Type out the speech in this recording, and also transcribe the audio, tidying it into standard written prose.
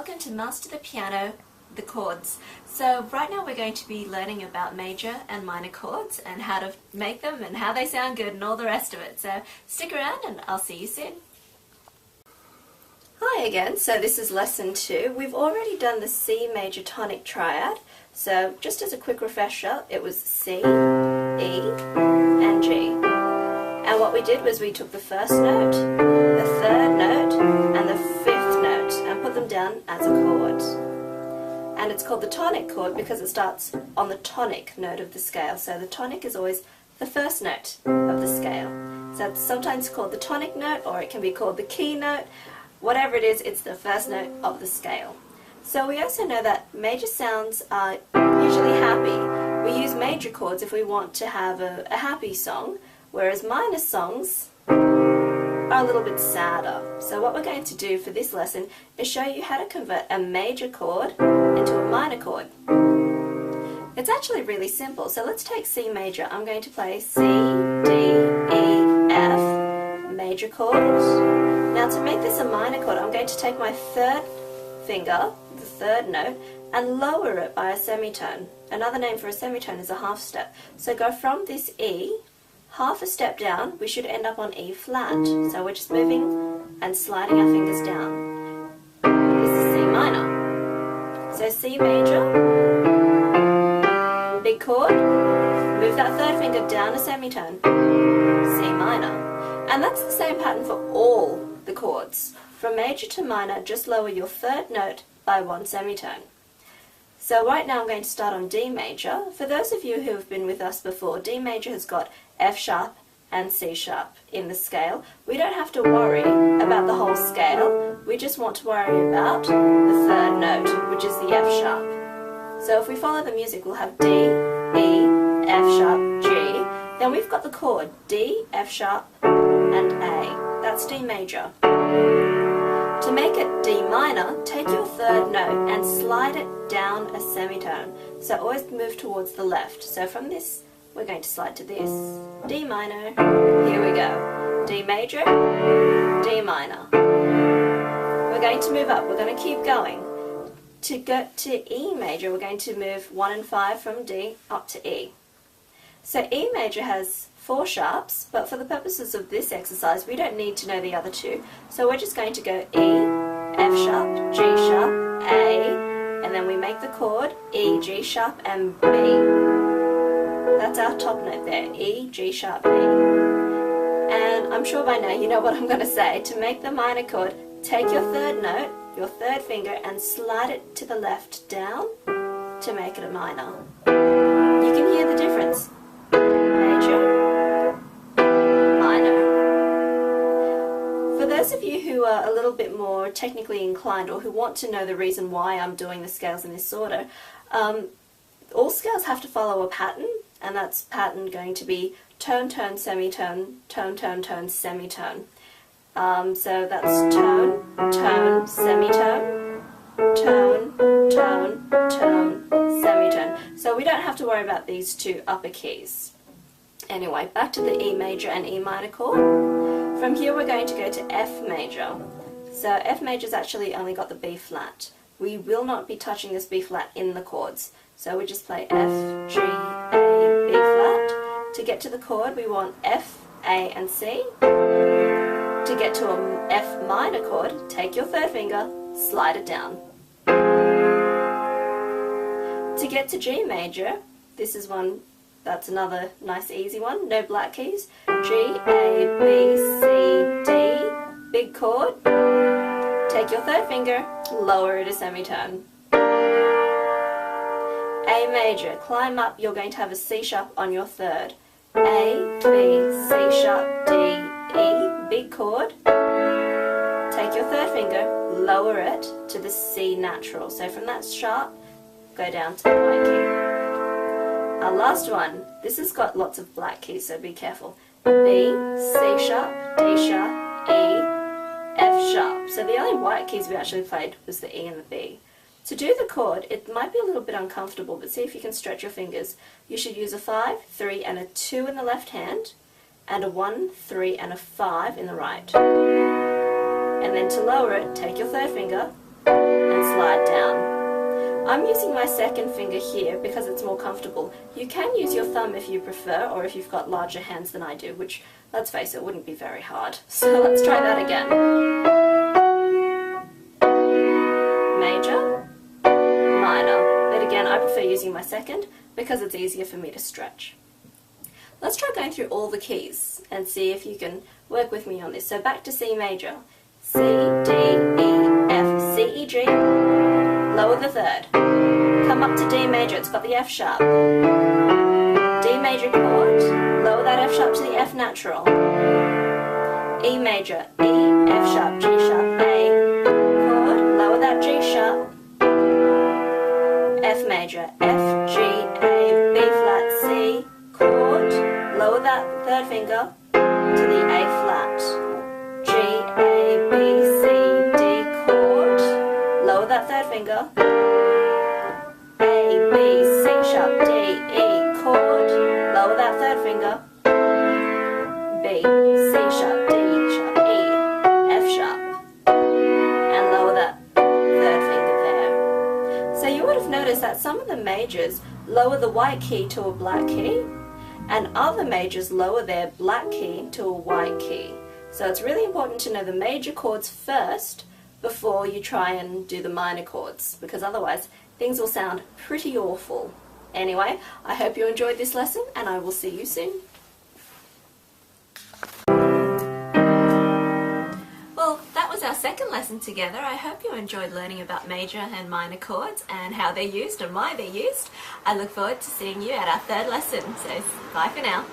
welcome to Master the Piano, the chords. So right now we're going to be learning about major and minor chords and how to make them and how they sound good and all the rest of it. So stick around and I'll see you soon. Hi again, so this is lesson 2. We've already done the C major tonic triad. So just as a quick refresher, it was C, E, and G. And what we did was we took the first note, the third note, and the fifth note and put them down as a chord. And it's called the tonic chord because it starts on the tonic note of the scale. So the tonic is always the first note of the scale. So it's sometimes called the tonic note, or it can be called the key note. Whatever it is, it's the first note of the scale. So we also know that major sounds are usually happy. We use major chords if we want to have a happy song, whereas minor songs are a little bit sadder. So what we're going to do for this lesson is show you how to convert a major chord into a minor chord. It's actually really simple. So let's take C major. I'm going to play C, D, E, F, major chord. Now to make this a minor chord, I'm going to take my third finger, the third note, and lower it by a semitone. Another name for a semitone is a half step. So go from this E, half a step down, we should end up on E flat. So we're just moving and sliding our fingers down. This is C minor. So C major, big chord, move that third finger down a semitone, C minor. And that's the same pattern for all the chords. From major to minor, just lower your third note by one semitone. So right now I'm going to start on D major. For those of you who have been with us before, D major has got F sharp and C sharp in the scale. We don't have to worry about the whole scale, we just want to worry about the third note, which is the F sharp. So if we follow the music, we'll have D, E, F sharp, G. Then we've got the chord D, F sharp, and A. That's D major. To make it D minor, take your third note and slide it down a semitone. So always move towards the left. So from this, we're going to slide to this. D minor. Here we go. D major, D minor. We're going to move up. We're going to keep going. To get to E major, we're going to move 1 and 5 from D up to E. So E major has 4 sharps, but for the purposes of this exercise, we don't need to know the other 2. So we're just going to go E, F sharp, G sharp, A, and then we make the chord E, G sharp, and B. That's our top note there, E, G sharp, B. And I'm sure by now you know what I'm going to say. To make the minor chord, take your third note, your third finger, and slide it to the left down to make it a minor. You can hear the difference. Major, minor. For those of you who are a little bit more technically inclined or who want to know the reason why I'm doing the scales in this order, all scales have to follow a pattern, and that's pattern going to be tone, tone, semitone, tone, tone, tone, semitone. So that's tone, tone, semitone, tone, tone, tone, semitone. So we don't have to worry about these 2 upper keys. Anyway, back to the E major and E minor chord. From here we're going to go to F major. So F major's actually only got the B flat. We will not be touching this B flat in the chords. So we just play F, G, A, B flat. To get to the chord we want F, A, and C. To get to a F minor chord, take your third finger, slide it down. To get to G major, this is one that's another nice easy one, no black keys. G, A, B, C, D, big chord. Take your third finger, lower it a semitone. A major, climb up, you're going to have a C sharp on your third. A, B, C sharp, D, E, big chord. Take your third finger, lower it to the C natural. So from that sharp, go down to the white key. Our last one, this has got lots of black keys, so be careful. B, C sharp, D sharp, E, F sharp. So the only white keys we actually played was the E and the B. To do the chord, it might be a little bit uncomfortable, but see if you can stretch your fingers. You should use a 5, 3, and a 2 in the left hand, and a 1, 3, and a 5 in the right. And then to lower it, take your third finger and slide down. I'm using my second finger here because it's more comfortable. You can use your thumb if you prefer, or if you've got larger hands than I do, which, let's face it, wouldn't be very hard. So let's try that again. Major, minor. But again, I prefer using my second because it's easier for me to stretch. Let's try going through all the keys and see if you can work with me on this. So back to C major. C, D, E, F, C, E, G. Lower the third. Come up to D major, it's got the F sharp. D major chord, lower that F sharp to the F natural. E major, E, F sharp, G sharp, A chord, lower that G sharp. F major, F, G, A, B flat, C chord, lower that third finger to the A flat. G, A, B, C, D chord, lower that third finger. A, B, C sharp, D, E chord, lower that third finger. B, C sharp, D sharp, E, F sharp, and lower that third finger there. So you would have noticed that some of the majors lower the white key to a black key, and other majors lower their black key to a white key. So it's really important to know the major chords first before you try and do the minor chords, because otherwise things will sound pretty awful. Anyway, I hope you enjoyed this lesson, and I will see you soon. Well, that was our second lesson together. I hope you enjoyed learning about major and minor chords and how they're used and why they're used. I look forward to seeing you at our third lesson, so bye for now.